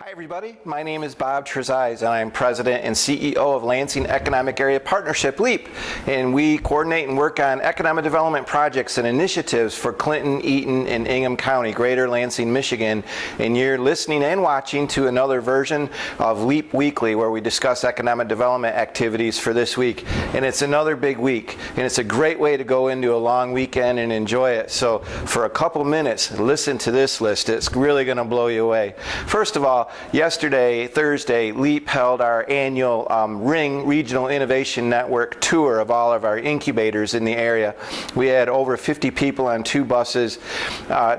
Hi everybody, my name is Bob Trezise and I'm President and CEO of Lansing Economic Area Partnership, LEAP, and we coordinate and work on economic development projects and initiatives for Clinton, Eaton, and Ingham County, Greater Lansing, Michigan, and you're listening and watching to another version of LEAP Weekly where we discuss economic development activities for this week, and it's another big week, and it's a great way to go into a long weekend and enjoy it. So for a couple minutes, listen to this list. It's really going to blow you away. First of all, yesterday, Thursday, LEAP held our annual RING Regional Innovation Network tour of all of our incubators in the area. We had over 50 people on 2 buses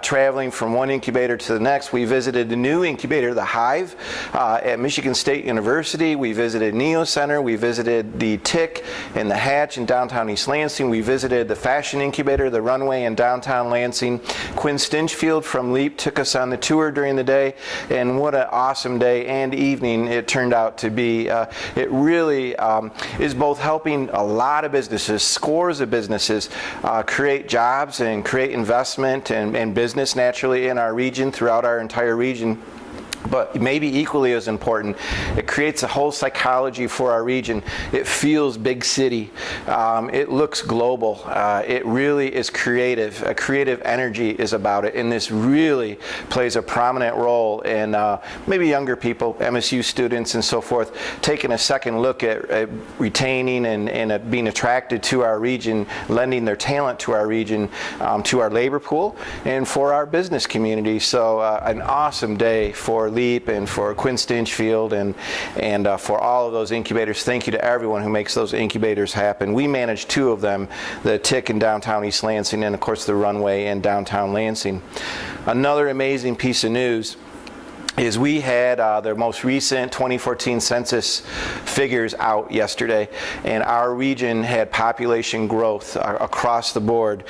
traveling from one incubator to the next. We visited the new incubator, the Hive, at Michigan State University. We visited Neo Center. We visited the Tick and the Hatch in downtown East Lansing. We visited the Fashion Incubator, the Runway in downtown Lansing. Quinn Stinchfield from LEAP took us on the tour during the day, and what an awesome day and evening it turned out to be. It really is both helping a lot of businesses, scores of businesses, create jobs and create investment and business naturally in our region, throughout our entire region. But maybe equally as important, it creates a whole psychology for our region. It feels big city. It looks global. It really is creative. A creative energy is about it, and this really plays a prominent role in maybe younger people, MSU students and so forth, taking a second look at retaining and being attracted to our region, lending their talent to our region, to our labor pool, and for our business community. So an awesome day for LEAP and for Quinn Stinchfield and for all of those incubators. Thank you to everyone who makes those incubators happen. We manage 2 of them, the Tick in downtown East Lansing and of course the Runway in downtown Lansing. Another amazing piece of news is we had their most recent 2014 census figures out yesterday, and our region had population growth across the board.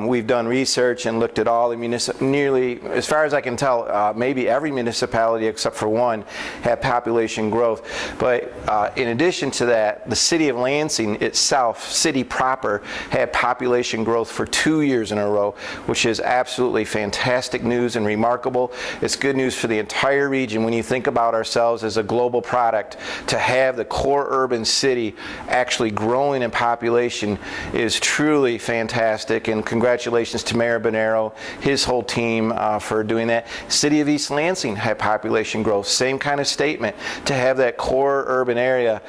We've done research and looked at all the nearly, as far as I can tell, maybe every municipality except for one had population growth. But in addition to that, the City of Lansing itself, city proper, had population growth for 2 years in a row, which is absolutely fantastic news and remarkable. It's good news for the entire region when you think about ourselves as a global product. To have the core urban city actually growing in population is truly fantastic, and congratulations to Mayor Bonero, his whole team for doing that. City of East Lansing had population growth, same kind of statement. To have that core urban area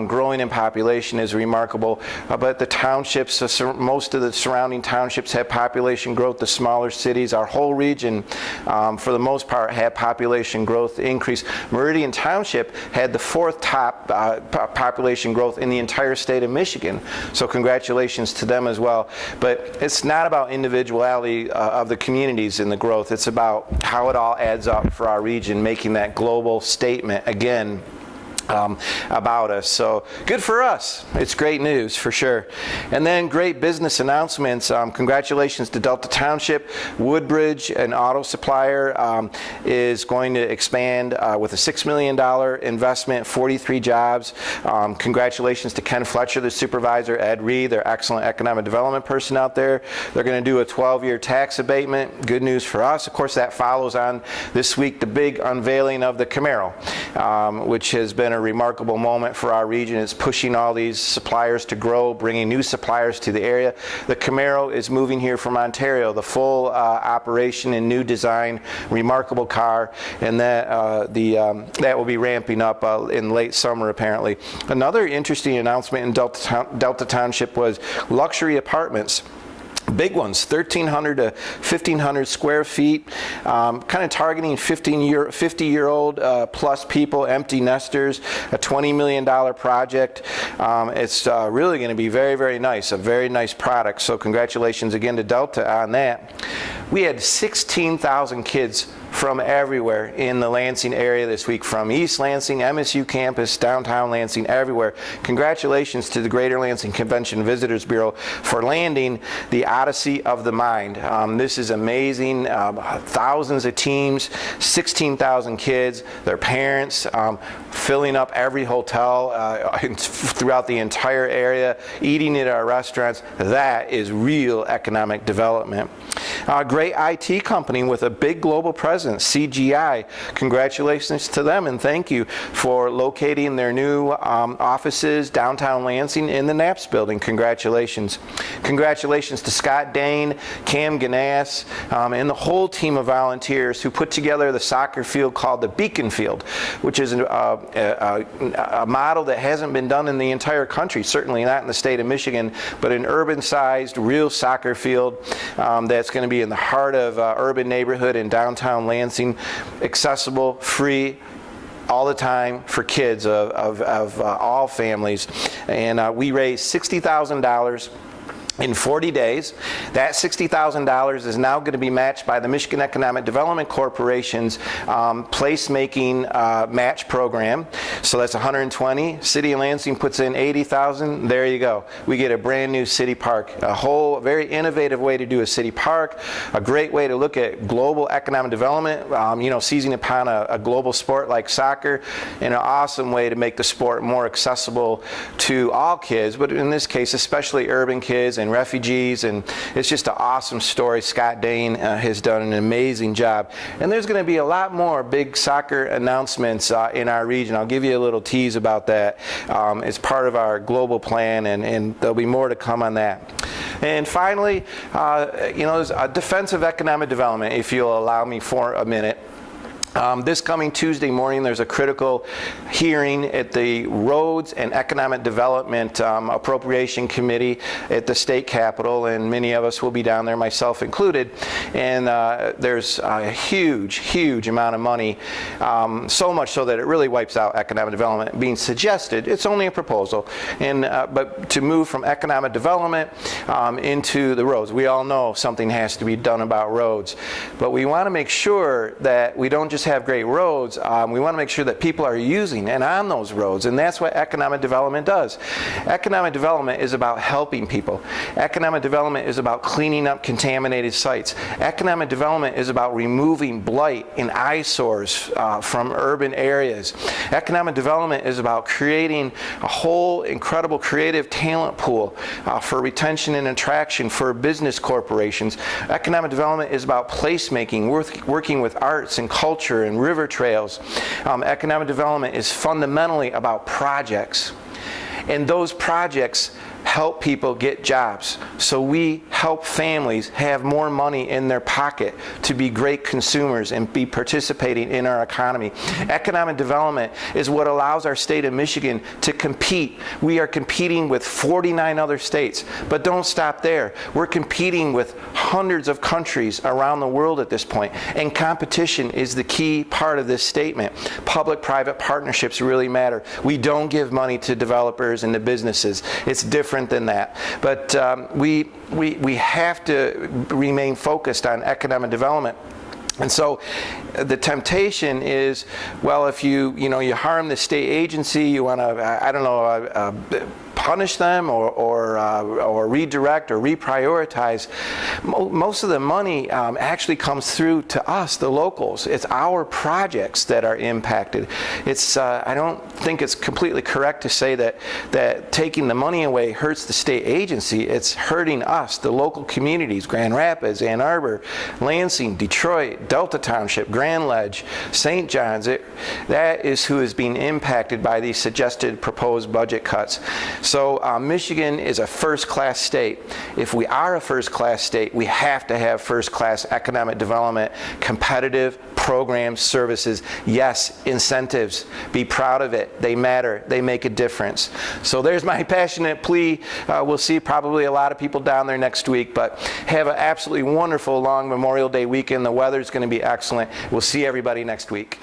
growing in population is remarkable, but the townships, most of the surrounding townships had population growth. The smaller cities, our whole region for the most part had population growth increase. Meridian Township had the 4th top population growth in the entire state of Michigan. So congratulations to them as well. But it's not about individuality of the communities in the growth. It's about how it all adds up for our region, making that global statement again about us. So good for us. It's great news for sure. And then great business announcements. Congratulations to Delta Township. Woodbridge, an auto supplier, is going to expand with a $6 million investment, 43 jobs. Congratulations to Ken Fletcher, the supervisor, Ed Reed, their excellent economic development person out there. They're going to do a 12-year tax abatement. Good news for us. Of course, that follows on this week the big unveiling of the Camaro, which has been a remarkable moment for our region. It's pushing all these suppliers to grow, bringing new suppliers to the area. The Camaro is moving here from Ontario, the full operation and new design, remarkable car, and that that will be ramping up in late summer apparently. Another interesting announcement in Delta Township was luxury apartments. Big ones, 1,300 to 1,500 square feet, kind of targeting 50-year-old plus people, empty nesters, a $20 million project. It's really going to be very, very nice, a very nice product. So congratulations again to Delta on that. We had 16,000 kids from everywhere in the Lansing area this week, from East Lansing, MSU campus, downtown Lansing, everywhere. Congratulations to the Greater Lansing Convention Visitors Bureau for landing the Odyssey of the Mind. This is amazing. Thousands of teams, 16,000 kids, their parents, filling up every hotel throughout the entire area, eating at our restaurants. That is real economic development. A great IT company with a big global presence, CGI. Congratulations to them and thank you for locating their new offices downtown Lansing in the Knapp's building. Congratulations. Congratulations to Scott Dane, Cam Ganas, and the whole team of volunteers who put together the soccer field called the Beacon Field, which is a model that hasn't been done in the entire country, certainly not in the state of Michigan, but an urban-sized, real soccer field that's going to be in the heart of urban neighborhood in downtown Lansing, accessible, free, all the time for kids of all families. And we raised $60,000 in 40 days. That $60,000 is now going to be matched by the Michigan Economic Development Corporation's placemaking match program. So that's 120. City of Lansing puts in 80,000. There you go. We get a brand new city park. A whole very innovative way to do a city park. A great way to look at global economic development, seizing upon a global sport like soccer, and an awesome way to make the sport more accessible to all kids, but in this case, especially urban kids and refugees, and it's just an awesome story. Scott Dane has done an amazing job, and there's going to be a lot more big soccer announcements in our region. I'll give you a little tease about that. It's part of our global plan, and there'll be more to come on that. And finally, there's a defensive economic development, if you'll allow me for a minute. This coming Tuesday morning, there's a critical hearing at the Roads and Economic Development Appropriation Committee at the state capitol, and many of us will be down there, myself included. And there's a huge amount of money, so much so that it really wipes out economic development being suggested. It's only a proposal, and but to move from economic development into the roads. We all know something has to be done about roads, but we want to make sure that we don't just have great roads, we want to make sure that people are using and on those roads, and that's what economic development does. Economic development is about helping people. Economic development is about cleaning up contaminated sites. Economic development is about removing blight and eyesores from urban areas. Economic development is about creating a whole incredible creative talent pool for retention and attraction for business corporations. Economic development is about placemaking, working with arts and culture and river trails. Economic development is fundamentally about projects, and those projects help people get jobs. So we help families have more money in their pocket to be great consumers and be participating in our economy. Economic development is what allows our state of Michigan to compete. We are competing with 49 other states, but don't stop there. We're competing with hundreds of countries around the world at this point, and competition is the key part of this statement. Public-private partnerships really matter. We don't give money to developers and to businesses. It's different than that. But we have to remain focused on economic development. And so the temptation is, well, if you harm the state agency, you want to, punish them or redirect or reprioritize. Most of the money actually comes through to us, the locals. It's our projects that are impacted. It's I don't think it's completely correct to say that taking the money away hurts the state agency. It's hurting us, the local communities, Grand Rapids, Ann Arbor, Lansing, Detroit, Delta Township, Grand Ledge, St. John's. That is who is being impacted by these suggested proposed budget cuts. So Michigan is a first-class state. If we are a first-class state, we have to have first-class economic development, competitive programs, services, yes, incentives. Be proud of it. They matter. They make a difference. So there's my passionate plea. We'll see probably a lot of people down there next week, but have an absolutely wonderful long Memorial Day weekend. The weather's going to be excellent. We'll see everybody next week.